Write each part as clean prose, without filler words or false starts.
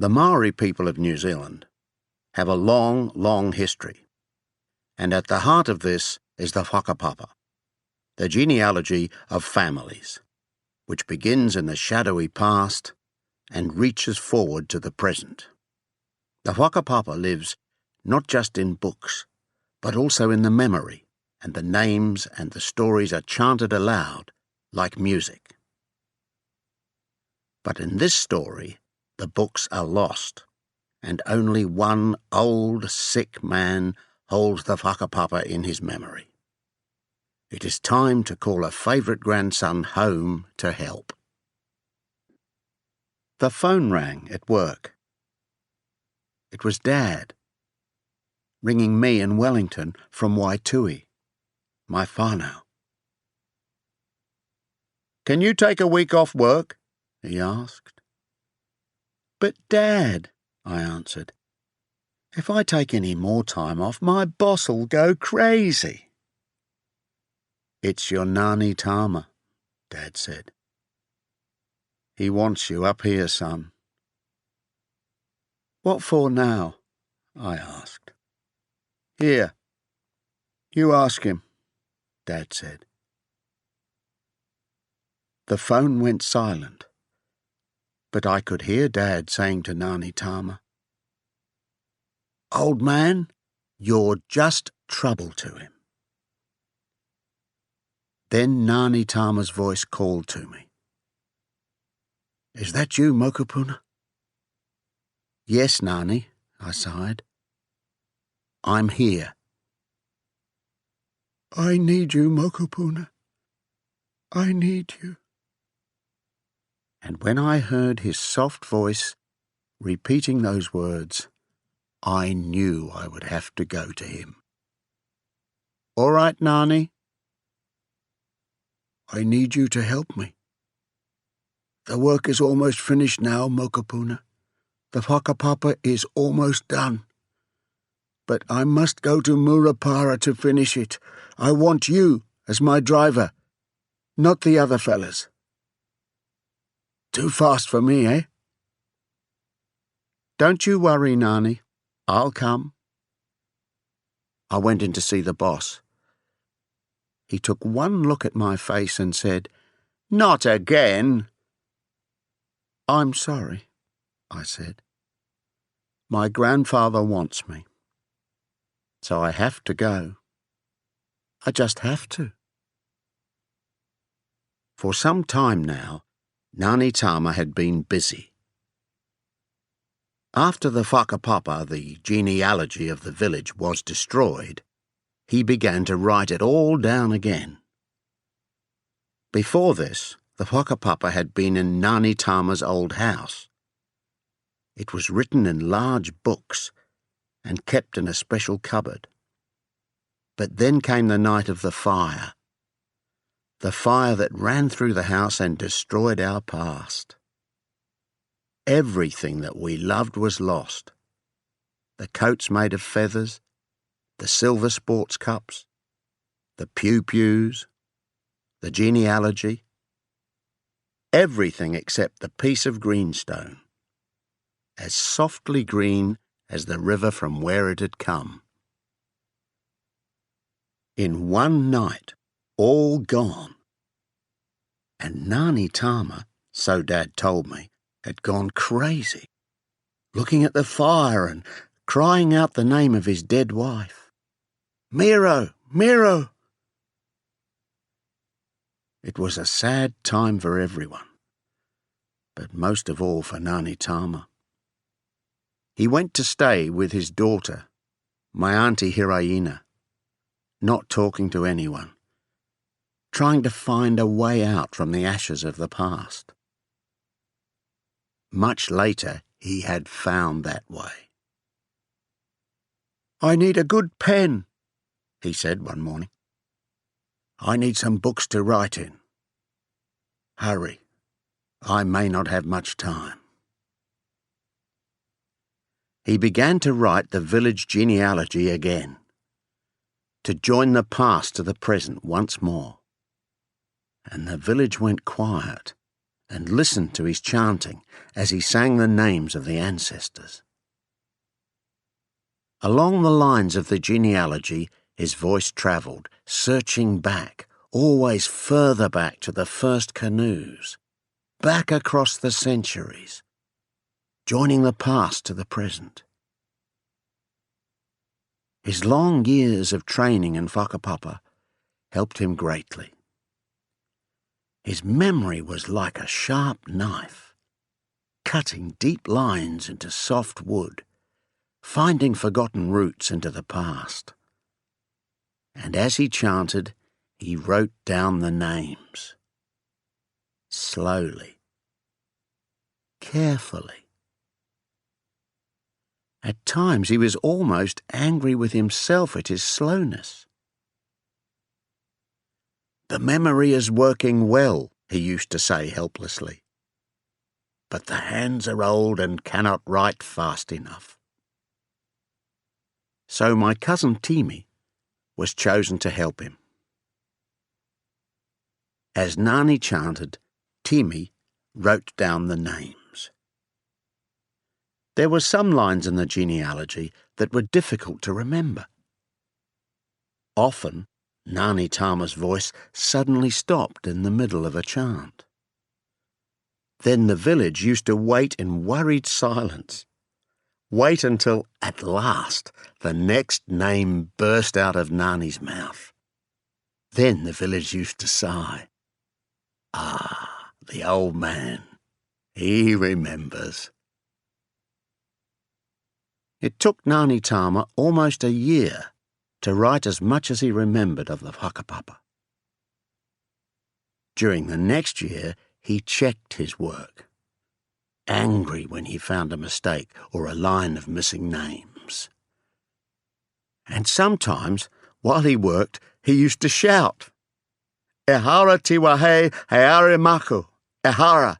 The Maori people of New Zealand have a long, long history, and at the heart of this is the whakapapa, the genealogy of families, which begins in the shadowy past and reaches forward to the present. The whakapapa lives not just in books, but also in the memory, and the names and the stories are chanted aloud like music. But in this story, the books are lost, and only one old, sick man holds the whakapapa in his memory. It is time to call a favourite grandson home to help. The phone rang at work. It was Dad, ringing me in Wellington from Waitui, my whānau. "Can you take a week off work?" he asked. "But Dad," I answered, "if I take any more time off, my boss'll go crazy." "It's your Nani Tama," Dad said. "He wants you up here, son." "What for now?" I asked. "Here, you ask him," Dad said. The phone went silent, but I could hear Dad saying to Nani Tama, "Old man, you're just trouble to him." Then Nani Tama's voice called to me. "Is that you, Mokopuna?" "Yes, Nani," I sighed. "I'm here." "I need you, Mokopuna. I need you." And when I heard his soft voice repeating those words, I knew I would have to go to him. "All right, Nani?" "I need you to help me. The work is almost finished now, Mokopuna. The whakapapa is almost done. But I must go to Murapara to finish it. I want you as my driver, not the other fellas. Too fast for me, eh?" "Don't you worry, Nani. I'll come." I went in to see the boss. He took one look at my face and said, "Not again." "I'm sorry," I said. "My grandfather wants me. So I have to go. I just have to." For some time now, Nani Tama had been busy. After the whakapapa, the genealogy of the village, was destroyed, he began to write it all down again. Before this, the whakapapa had been in Nani Tama's old house. It was written in large books and kept in a special cupboard. But then came the night of the fire that ran through the house and destroyed our past. Everything that we loved was lost. The coats made of feathers, the silver sports cups, the pew-pews, the genealogy, everything except the piece of greenstone, as softly green as the river from where it had come. In one night, all gone. And Nani Tama, so Dad told me, had gone crazy, looking at the fire and crying out the name of his dead wife. "Miro! Miro!" It was a sad time for everyone, but most of all for Nani Tama. He went to stay with his daughter, my Auntie Hiraina, not talking to anyone, trying to find a way out from the ashes of the past. Much later, he had found that way. "I need a good pen," he said one morning. "I need some books to write in. Hurry, I may not have much time." He began to write the village genealogy again, to join the past to the present once more. And the village went quiet and listened to his chanting as he sang the names of the ancestors. Along the lines of the genealogy, his voice travelled, searching back, always further back to the first canoes, back across the centuries, joining the past to the present. His long years of training in whakapapa helped him greatly. His memory was like a sharp knife, cutting deep lines into soft wood, finding forgotten roots into the past. And as he chanted, he wrote down the names. Slowly, carefully. At times he was almost angry with himself at his slowness. "The memory is working well," he used to say helplessly. "But the hands are old and cannot write fast enough." So my cousin Timi was chosen to help him. As Nani chanted, Timi wrote down the names. There were some lines in the genealogy that were difficult to remember. Often, Nani Tama's voice suddenly stopped in the middle of a chant. Then the village used to wait in worried silence. Wait until, at last, the next name burst out of Nani's mouth. Then the village used to sigh. "Ah, the old man. He remembers." It took Nani Tama almost a year to write as much as he remembered of the whakapapa. During the next year, he checked his work, angry when he found a mistake or a line of missing names. And sometimes, while he worked, he used to shout, "Ehara tiwahe heare maku, ehara.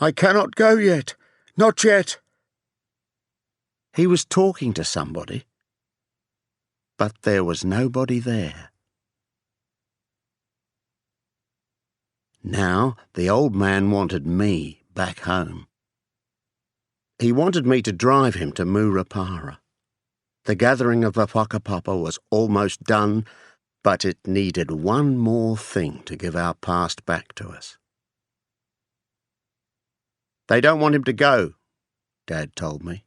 I cannot go yet, not yet." He was talking to somebody, but there was nobody there. Now the old man wanted me back home. He wanted me to drive him to Murupara. The gathering of the whakapapa was almost done, but it needed one more thing to give our past back to us. "They don't want him to go," Dad told me.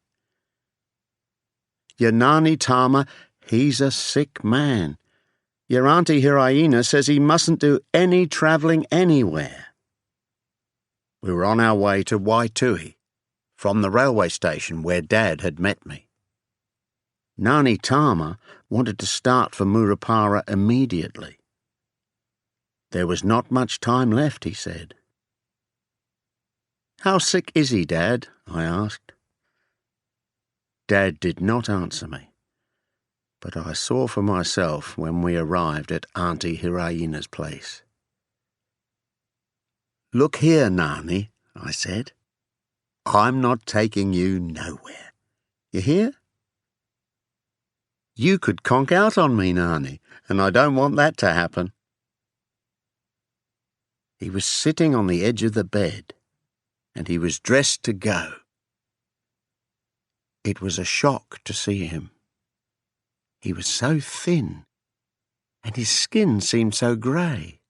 "Your Nani Tama, he's a sick man. Your Auntie Hiraina says he mustn't do any travelling anywhere." We were on our way to Waitui, from the railway station where Dad had met me. Nani Tama wanted to start for Murupara immediately. There was not much time left, he said. "How sick is he, Dad?" I asked. Dad did not answer me, but I saw for myself when we arrived at Auntie Hiraina's place. "Look here, Nani," I said. "I'm not taking you nowhere. You hear? You could conk out on me, Nani, and I don't want that to happen." He was sitting on the edge of the bed, and he was dressed to go. It was a shock to see him. He was so thin, and his skin seemed so grey.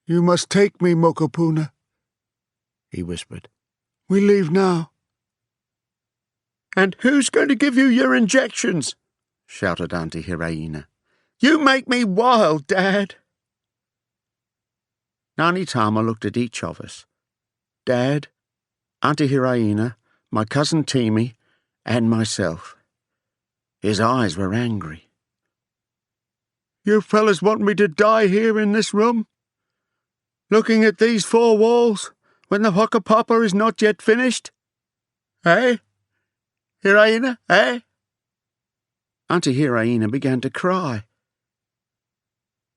"You must take me, Mokopuna," he whispered. "We leave now." "And who's going to give you your injections?" shouted Auntie Hiraina. "You make me wild, Dad." Nani Tama looked at each of us. Dad, Auntie Hiraina, my cousin Timi, and myself. His eyes were angry. "You fellas want me to die here in this room? Looking at these four walls, when the whakapapa is not yet finished? Eh? Hiraina, eh?" Auntie Hiraina began to cry.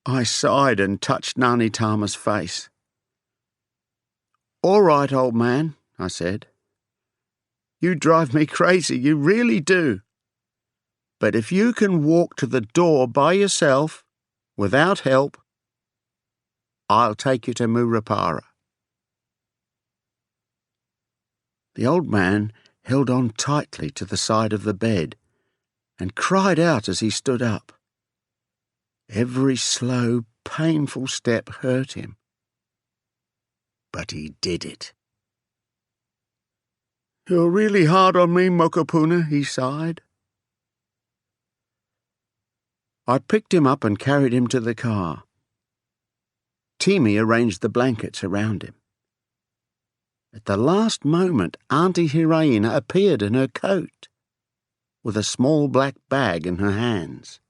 I sighed and touched Nani Tama's face. "All right, old man," I said. "You drive me crazy, you really do. But if you can walk to the door by yourself, without help, I'll take you to Murupara." The old man held on tightly to the side of the bed and cried out as he stood up. Every slow, painful step hurt him. But he did it. "You're really hard on me, Mokopuna," he sighed. I picked him up and carried him to the car. Timi arranged the blankets around him. At the last moment, Auntie Hiraina appeared in her coat, with a small black bag in her hands.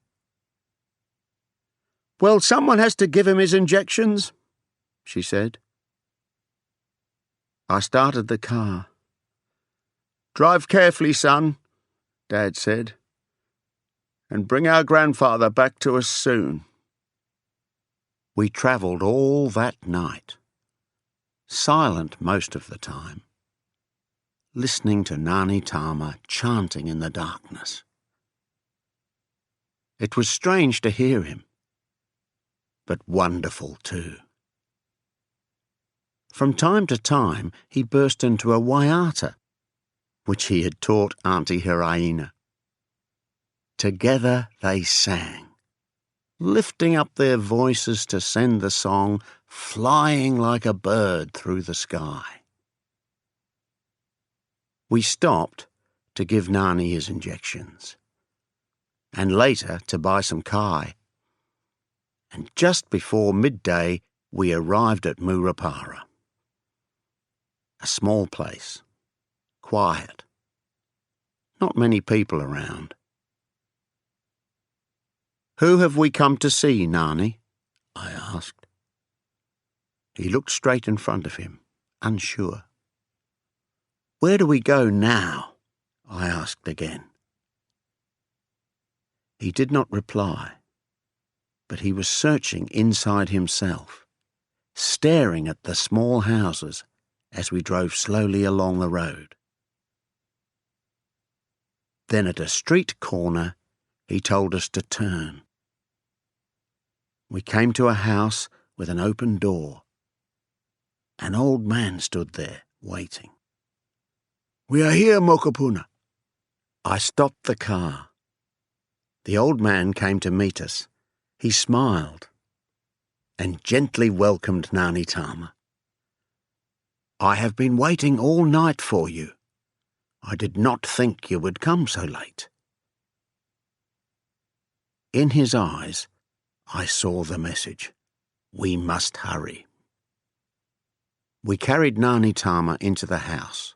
"Well, someone has to give him his injections," she said. I started the car. "Drive carefully, son," Dad said, "and bring our grandfather back to us soon." We travelled all that night, silent most of the time, listening to Nani Tama chanting in the darkness. It was strange to hear him, but wonderful too. From time to time he burst into a waiata, which he had taught Auntie Hiraina. Together they sang, lifting up their voices to send the song flying like a bird through the sky. We stopped to give Nani his injections, and later to buy some kai. And just before midday we arrived at Murupara. A small place, quiet, not many people around. "Who have we come to see, Nani?" I asked. He looked straight in front of him, unsure. "Where do we go now?" I asked again. He did not reply, but he was searching inside himself, staring at the small houses as we drove slowly along the road. Then at a street corner, he told us to turn. We came to a house with an open door. An old man stood there, waiting. "We are here, Mokopuna." I stopped the car. The old man came to meet us. He smiled and gently welcomed Nani Tama. "I have been waiting all night for you. I did not think you would come so late." In his eyes, I saw the message. We must hurry. We carried Nani Tama into the house.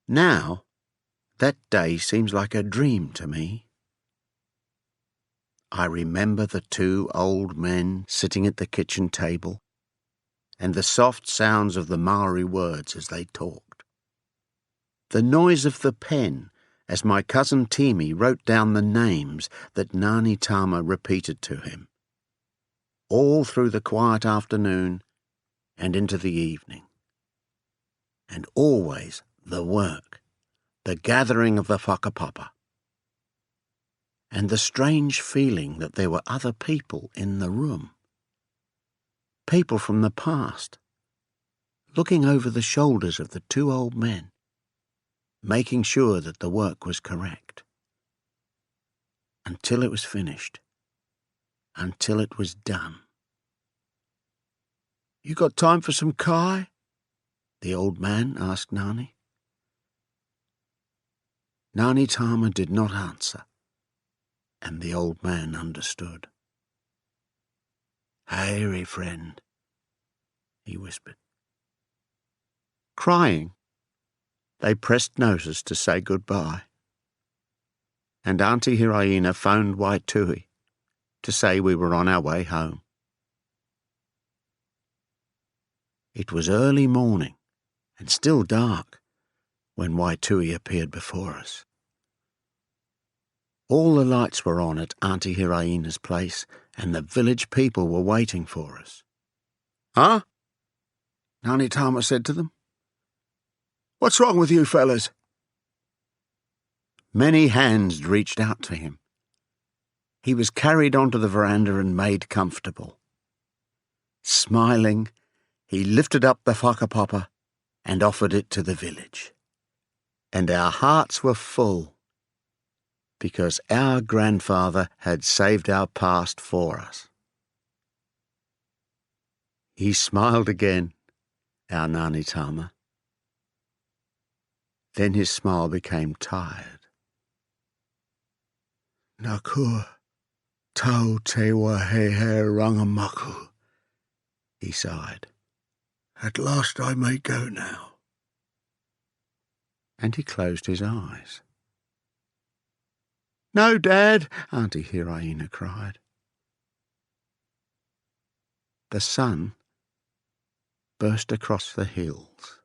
Now, that day seems like a dream to me. I remember the two old men sitting at the kitchen table and the soft sounds of the Maori words as they talked. The noise of the pen as my cousin Timi wrote down the names that Nani Tama repeated to him, all through the quiet afternoon and into the evening. And always the work, the gathering of the whakapapa, and the strange feeling that there were other people in the room, people from the past, looking over the shoulders of the two old men, making sure that the work was correct. Until it was finished, until it was done. "You got time for some kai?" the old man asked Nani. Nani Tama did not answer, and the old man understood. "Haere, friend," he whispered. Crying, they pressed noses to say goodbye, and Auntie Hiraina phoned Waitui to say we were on our way home. It was early morning and still dark when Waitui appeared before us. All the lights were on at Auntie Hiraina's place, and the village people were waiting for us. "Huh?" Nani Tama said to them. "What's wrong with you fellas?" Many hands reached out to him. He was carried onto the veranda and made comfortable. Smiling, he lifted up the whakapapa and offered it to the village. And our hearts were full, because our grandfather had saved our past for us. He smiled again, our Ngāni Tama. Then his smile became tired. Nā kua tau te wahehe rangamaku, he sighed. At last I may go now. And he closed his eyes. No, Dad, Auntie Hiraina cried. The sun burst across the hills.